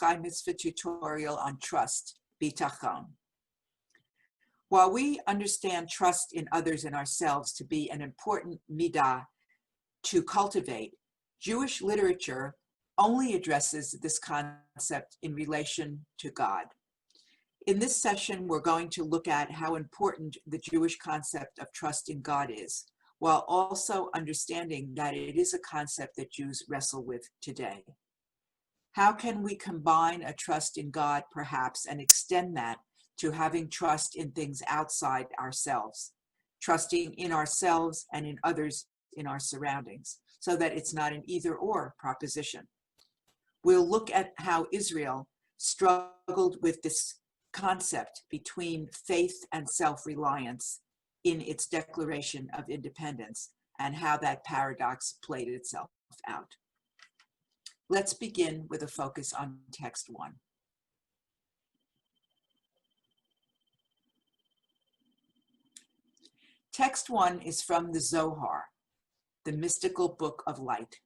Chai Mitzvah tutorial on trust, bitachon. While we understand trust in others and ourselves to be an important midah to cultivate, Jewish literature only addresses this concept in relation to God. In this session, we're going to look at how important the Jewish concept of trust in God is, while also understanding that it is a concept that Jews wrestle with today. How can we combine a trust in God, perhaps, and extend that to having trust in things outside ourselves, trusting in ourselves and in others in our surroundings, so that it's not an either-or proposition? We'll look at how Israel struggled with this concept between faith and self-reliance in its declaration of independence, and how that paradox played itself out. Let's begin with a focus on text 1. Text 1 is from the Zohar, the mystical book of light.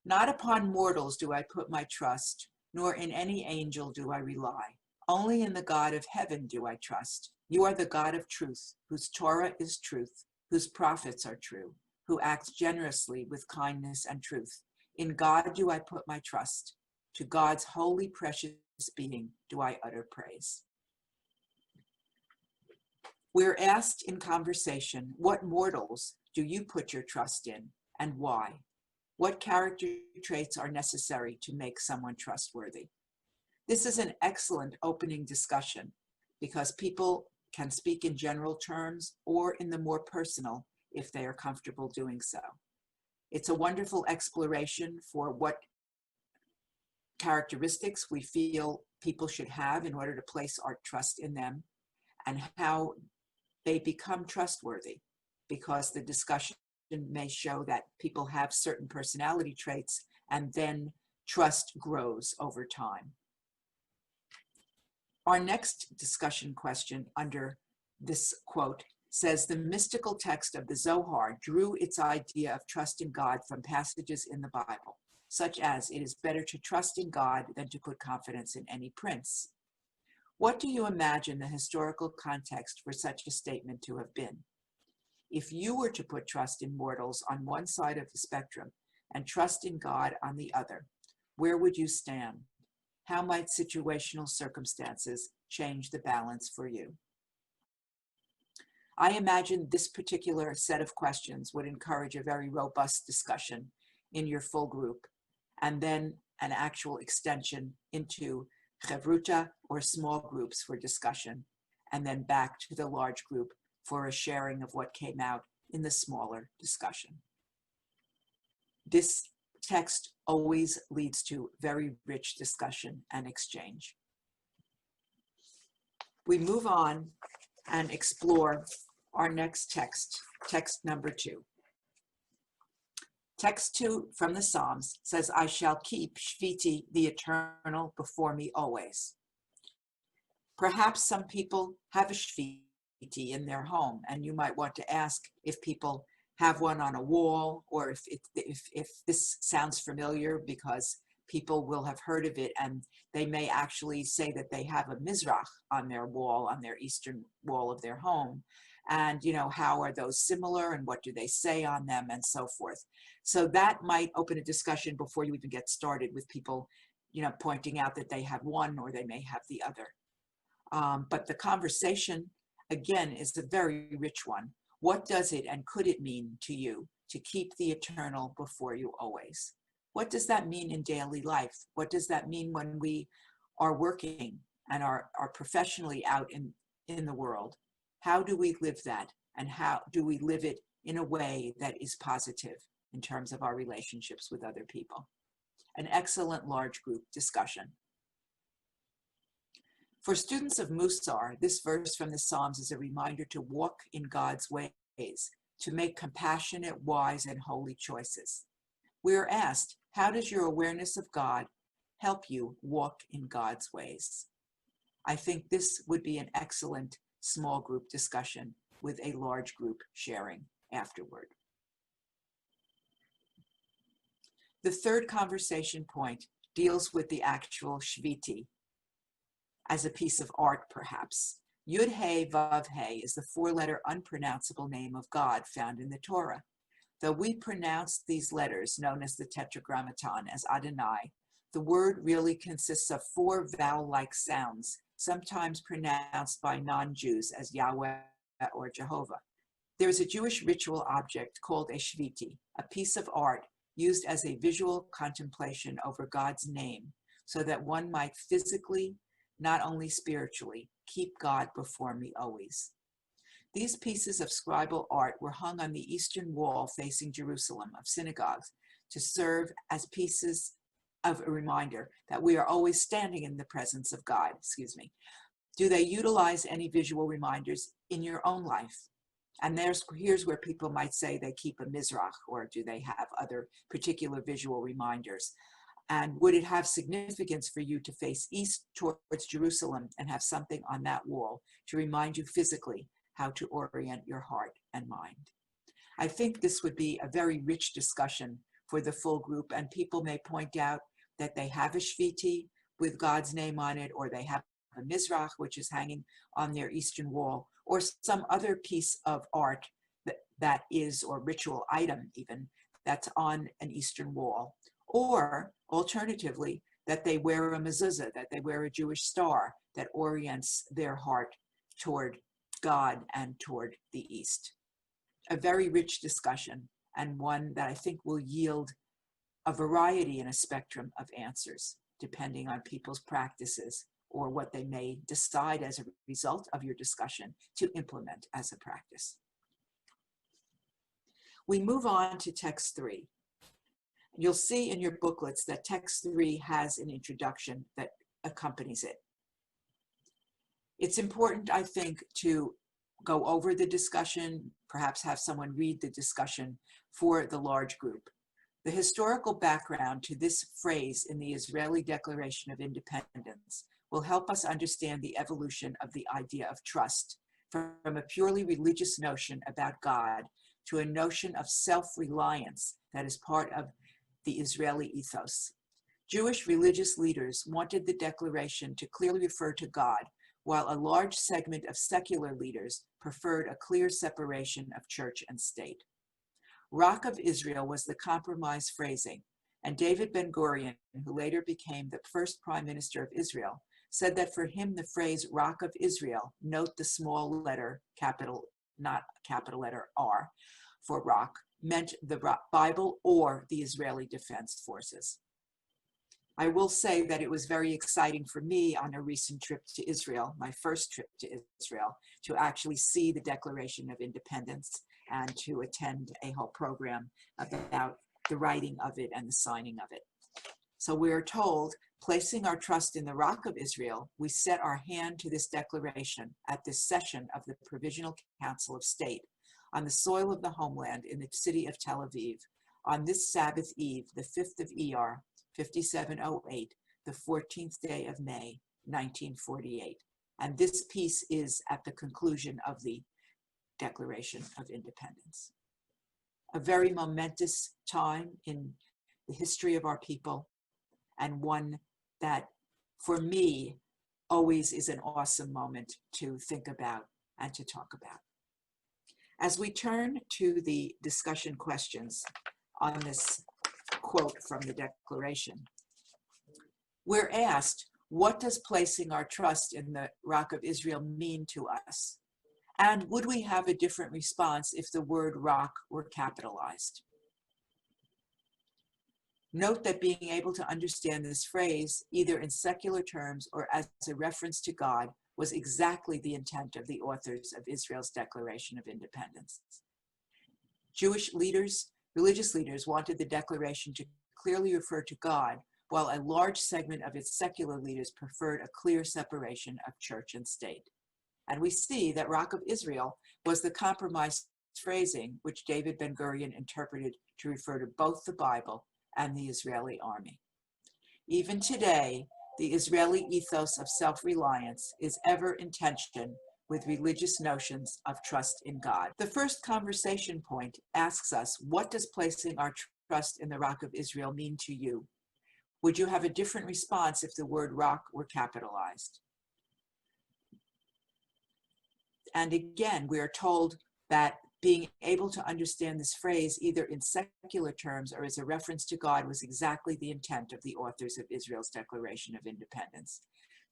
Not upon mortals do I put my trust, nor in any angel do I rely. Only in the God of heaven do I trust. You are the God of truth, whose Torah is truth, whose prophets are true, who acts generously with kindness and truth. In God do I put my trust. To God's holy, precious being do I utter praise. We're asked in conversation, what mortals do you put your trust in, and why? What character traits are necessary to make someone trustworthy? This is an excellent opening discussion because people can speak in general terms or in the more personal if they are comfortable doing so. It's a wonderful exploration for what characteristics we feel people should have in order to place our trust in them, and how they become trustworthy, because the discussion may show that people have certain personality traits and then trust grows over time. Our next discussion question under this quote says the mystical text of the Zohar drew its idea of trust in God from passages in the Bible, such as it is better to trust in God than to put confidence in any prince. What do you imagine the historical context for such a statement to have been? If you were to put trust in mortals on one side of the spectrum and trust in God on the other, where would you stand? How might situational circumstances change the balance for you? I imagine this particular set of questions would encourage a very robust discussion in your full group, and then an actual extension into chevruta or small groups for discussion, and then back to the large group for a sharing of what came out in the smaller discussion. This text always leads to very rich discussion and exchange. We move on and explore our next text, text number 2. Text 2 from the Psalms says, I shall keep Eshviti, the eternal, before me always. Perhaps some people have a Eshviti in their home, and you might want to ask if people have one on a wall, or if this sounds familiar, because people will have heard of it, and they may actually say that they have a Mizrah on their wall, on their eastern wall of their home. And, how are those similar, and what do they say on them, and so forth. So that might open a discussion before you even get started with people, pointing out that they have one or they may have the other. But the conversation, again, is a very rich one. What does it and could it mean to you to keep the eternal before you always? What does that mean in daily life? What does that mean when we are working and are professionally out in the world? How do we live that? And how do we live it in a way that is positive in terms of our relationships with other people? An excellent large group discussion. For students of Mussar, this verse from the Psalms is a reminder to walk in God's ways, to make compassionate, wise, and holy choices. We are asked, how does your awareness of God help you walk in God's ways? I think this would be an excellent small group discussion with a large group sharing afterward. The third conversation point deals with the actual Eshviti as a piece of art, perhaps. Yud He Vav He is the four-letter unpronounceable name of God found in the Torah. Though we pronounce these letters, known as the Tetragrammaton, as Adonai, the word really consists of four vowel-like sounds, sometimes pronounced by non-Jews as Yahweh or Jehovah. There is a Jewish ritual object called Eshviti, a piece of art used as a visual contemplation over God's name, so that one might physically, not only spiritually, keep God before me always. These pieces of scribal art were hung on the eastern wall facing Jerusalem of synagogues to serve as pieces of a reminder that we are always standing in the presence of God. Do they utilize any visual reminders in your own life? And here's where people might say they keep a Mizrah, or do they have other particular visual reminders? And would it have significance for you to face east towards Jerusalem and have something on that wall to remind you physically how to orient your heart and mind? I think this would be a very rich discussion for the full group, and people may point out that they have a Eshviti with God's name on it, or they have a Mizrah, which is hanging on their eastern wall, or some other piece of art that is, or ritual item even, that's on an eastern wall. Or alternatively, that they wear a mezuzah, that they wear a Jewish star that orients their heart toward God and toward the East. A very rich discussion, and one that I think will yield a variety and a spectrum of answers, depending on people's practices or what they may decide as a result of your discussion to implement as a practice. We move on to text 3. You'll see in your booklets that text 3 has an introduction that accompanies it. It's important, I think, to go over the discussion, perhaps have someone read the discussion for the large group. The historical background to this phrase in the Israeli Declaration of Independence will help us understand the evolution of the idea of trust from a purely religious notion about God to a notion of self-reliance that is part of the Israeli ethos. Jewish religious leaders wanted the declaration to clearly refer to God, while a large segment of secular leaders preferred a clear separation of church and state. Rock of Israel was the compromise phrasing, and David Ben-Gurion, who later became the first prime minister of Israel, said that for him the phrase Rock of Israel, note the small letter, not capital letter R, for rock, meant the Bible or the Israeli Defense Forces. I will say that it was very exciting for me on a recent trip to Israel, my first trip to Israel, to actually see the Declaration of Independence and to attend a whole program about the writing of it and the signing of it. So we are told, placing our trust in the Rock of Israel, we set our hand to this declaration at this session of the Provisional Council of State on the soil of the homeland in the city of Tel Aviv on this Sabbath Eve, the 5th of Iyar, 5708, the 14th day of May, 1948. And this piece is at the conclusion of the Declaration of Independence. A very momentous time in the history of our people, and one that, for me, always is an awesome moment to think about and to talk about. As we turn to the discussion questions on this quote from the Declaration, we're asked, what does placing our trust in the Rock of Israel mean to us? And would we have a different response if the word rock were capitalized? Note that being able to understand this phrase, either in secular terms or as a reference to God, was exactly the intent of the authors of Israel's Declaration of Independence. Jewish leaders, religious leaders, wanted the Declaration to clearly refer to God, while a large segment of its secular leaders preferred a clear separation of church and state. And we see that Rock of Israel was the compromise phrasing which David Ben-Gurion interpreted to refer to both the Bible and the Israeli army. Even today, the Israeli ethos of self-reliance is ever in tension with religious notions of trust in God. The first conversation point asks us, what does placing our trust in the Rock of Israel mean to you? Would you have a different response if the word rock were capitalized? And again, we are told that being able to understand this phrase either in secular terms or as a reference to God was exactly the intent of the authors of Israel's Declaration of Independence.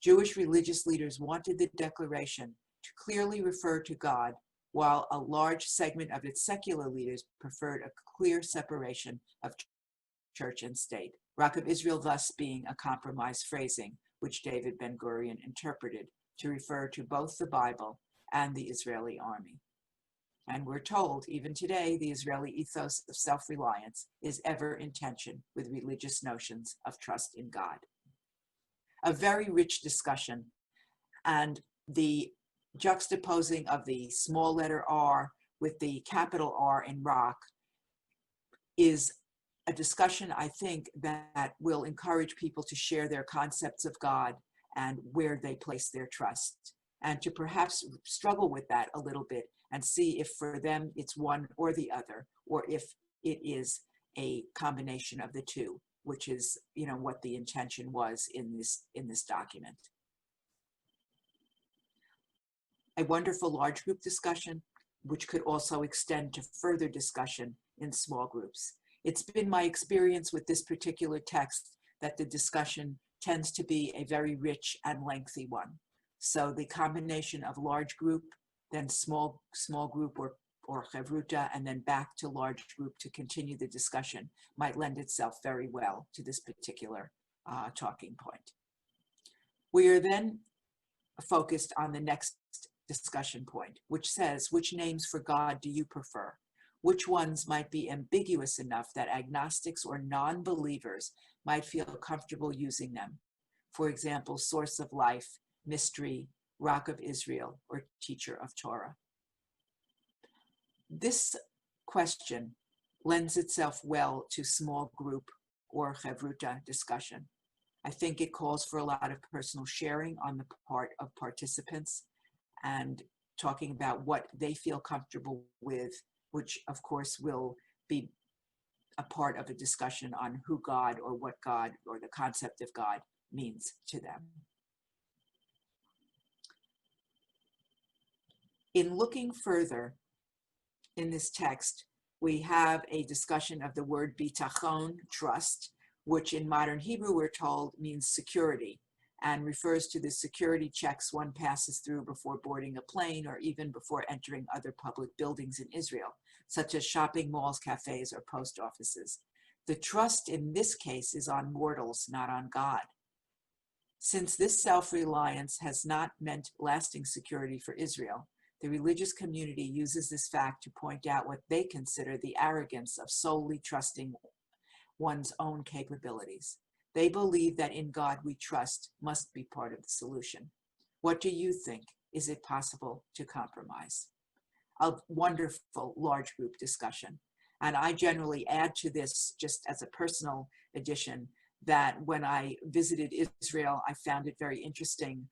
Jewish religious leaders wanted the declaration to clearly refer to God, while a large segment of its secular leaders preferred a clear separation of church and state. Rock of Israel thus being a compromise phrasing, which David Ben-Gurion interpreted to refer to both the Bible and the Israeli army. And we're told, even today, the Israeli ethos of self-reliance is ever in tension with religious notions of trust in God. A very rich discussion, and the juxtaposing of the small letter R with the capital R in rock is a discussion, I think, that will encourage people to share their concepts of God and where they place their trust, and to perhaps struggle with that a little bit and see if for them it's one or the other, or if it is a combination of the two, which is, what the intention was in this document. A wonderful large group discussion, which could also extend to further discussion in small groups. It's been my experience with this particular text that the discussion tends to be a very rich and lengthy one. So the combination of large group, then small group or chavruta, and then back to large group to continue the discussion might lend itself very well to this particular talking point. We are then focused on the next discussion point, which says, which names for God do you prefer? Which ones might be ambiguous enough that agnostics or non-believers might feel comfortable using them? For example, source of life, mystery, rock of Israel, or teacher of Torah. This question lends itself well to small group or chavruta discussion. I think it calls for a lot of personal sharing on the part of participants and talking about what they feel comfortable with, which of course will be a part of a discussion on who God or what God or the concept of God means to them. In looking further in this text, we have a discussion of the word bitachon, trust, which in modern Hebrew we're told means security and refers to the security checks one passes through before boarding a plane or even before entering other public buildings in Israel, such as shopping malls, cafes, or post offices. The trust in this case is on mortals, not on God. Since this self-reliance has not meant lasting security for Israel, the religious community uses this fact to point out what they consider the arrogance of solely trusting one's own capabilities. They believe that in God we trust must be part of the solution. What do you think? Is it possible to compromise? A wonderful large group discussion. And I generally add to this, just as a personal addition, that when I visited Israel, I found it very interesting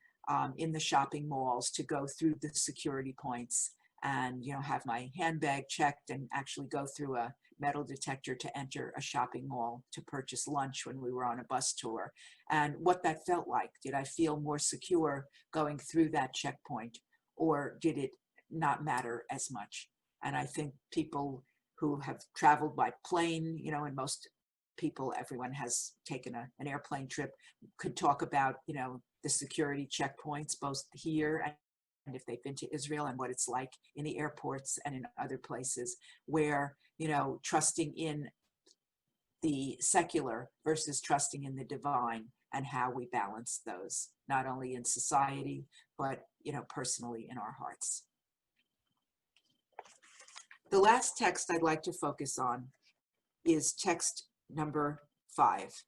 in the shopping malls to go through the security points and have my handbag checked and actually go through a metal detector to enter a shopping mall to purchase lunch when we were on a bus tour, and what that felt like. Did I feel more secure going through that checkpoint, or did it not matter as much? And I think people who have traveled by plane, and most people, everyone has taken an airplane trip, could talk about, the security checkpoints, both here and if they've been to Israel, and what it's like in the airports and in other places where, trusting in the secular versus trusting in the divine, and how we balance those, not only in society, but, personally in our hearts. The last text I'd like to focus on is text number 5,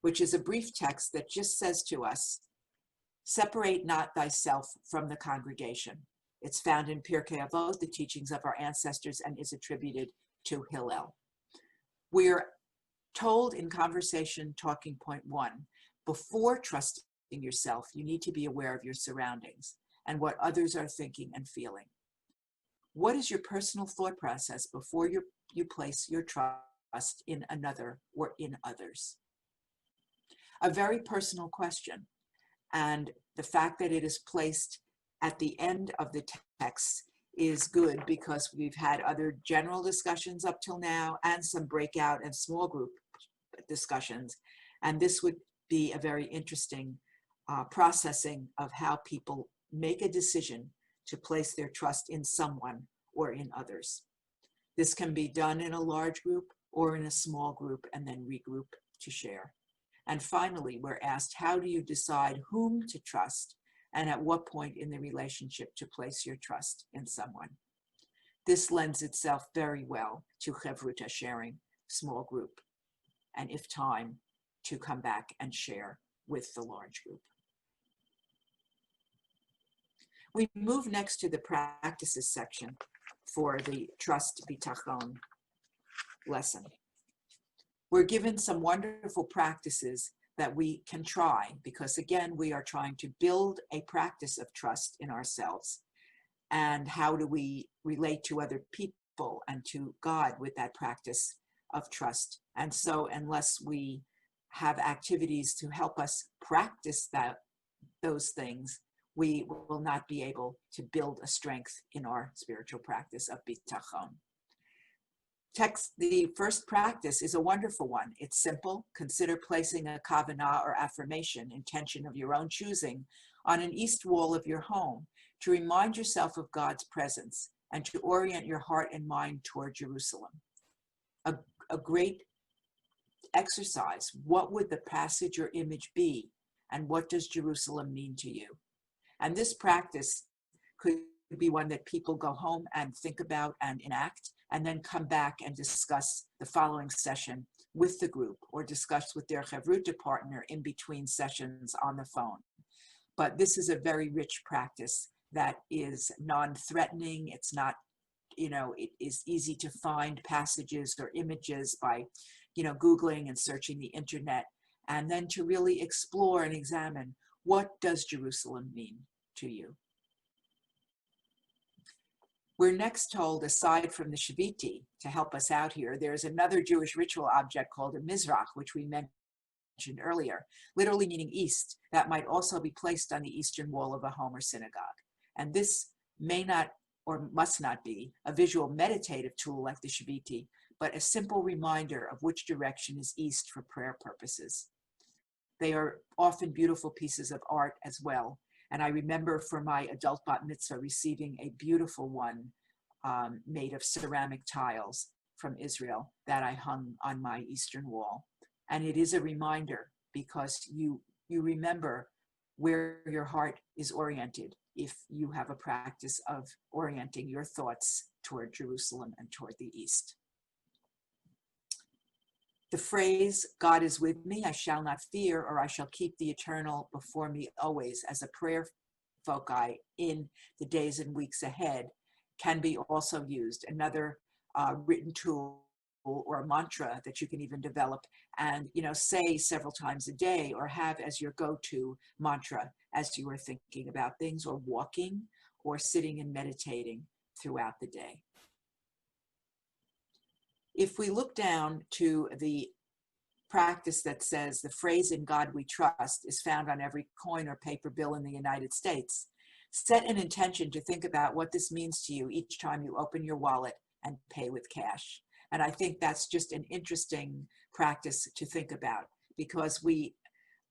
which is a brief text that just says to us, separate not thyself from the congregation. It's found in Pirkei Avot, the teachings of our ancestors, and is attributed to Hillel. We're told in conversation talking point 1, before trusting yourself, you need to be aware of your surroundings and what others are thinking and feeling. What is your personal thought process before you place your trust in another or in others? A very personal question. And the fact that it is placed at the end of the text is good because we've had other general discussions up till now and some breakout and small group discussions. And this would be a very interesting processing of how people make a decision to place their trust in someone or in others. This can be done in a large group or in a small group and then regroup to share. And finally, we're asked, how do you decide whom to trust and at what point in the relationship to place your trust in someone? This lends itself very well to Chevruta sharing, small group, and if time, to come back and share with the large group. We move next to the practices section for the trust bitachon lesson. We're given some wonderful practices that we can try because, again, we are trying to build a practice of trust in ourselves. And how do we relate to other people and to God with that practice of trust? And so unless we have activities to help us practice those things, we will not be able to build a strength in our spiritual practice of bitachon. The first practice is a wonderful one. It's simple. Consider placing a kavanah or affirmation, intention of your own choosing, on an east wall of your home to remind yourself of God's presence and to orient your heart and mind toward Jerusalem. A great exercise. What would the passage or image be? And what does Jerusalem mean to you? And this practice could be one that people go home and think about and enact, and then come back and discuss the following session with the group or discuss with their Chevruta partner in between sessions on the phone. But this is a very rich practice that is non-threatening. It's not, it is easy to find passages or images by, Googling and searching the internet, and then to really explore and examine, what does Jerusalem mean to you? We're next told, aside from the Eshviti, to help us out here, there's another Jewish ritual object called a Mizrah, which we mentioned earlier, literally meaning east, that might also be placed on the eastern wall of a home or synagogue. And this may not or must not be a visual meditative tool like the Eshviti, but a simple reminder of which direction is east for prayer purposes. They are often beautiful pieces of art as well. And I remember for my adult bat mitzvah receiving a beautiful one made of ceramic tiles from Israel that I hung on my eastern wall. And it is a reminder because you remember where your heart is oriented if you have a practice of orienting your thoughts toward Jerusalem and toward the east. The phrase, God is with me, I shall not fear, or I shall keep the eternal before me always, as a prayer foci in the days and weeks ahead, can be also used. Another written tool or a mantra that you can even develop and say several times a day, or have as your go-to mantra as you are thinking about things or walking or sitting and meditating throughout the day. If we look down to the practice that says the phrase "in God we trust" is found on every coin or paper bill in the United States, set an intention to think about what this means to you each time you open your wallet and pay with cash. And I think that's just an interesting practice to think about, because we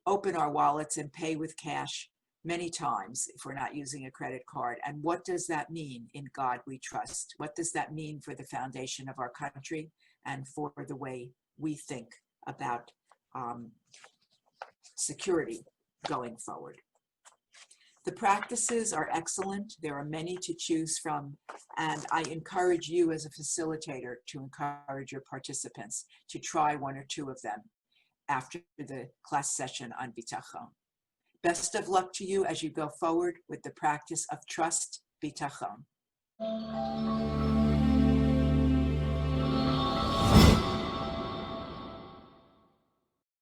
open our wallets and pay with cash many times if we're not using a credit card. And what does that mean, in God we trust? What does that mean for the foundation of our country and for the way we think about security going forward? The practices are excellent. There are many to choose from, and I encourage you as a facilitator to encourage your participants to try one or two of them after the class session on bitachon. Best of luck to you as you go forward with the practice of trust bitachon.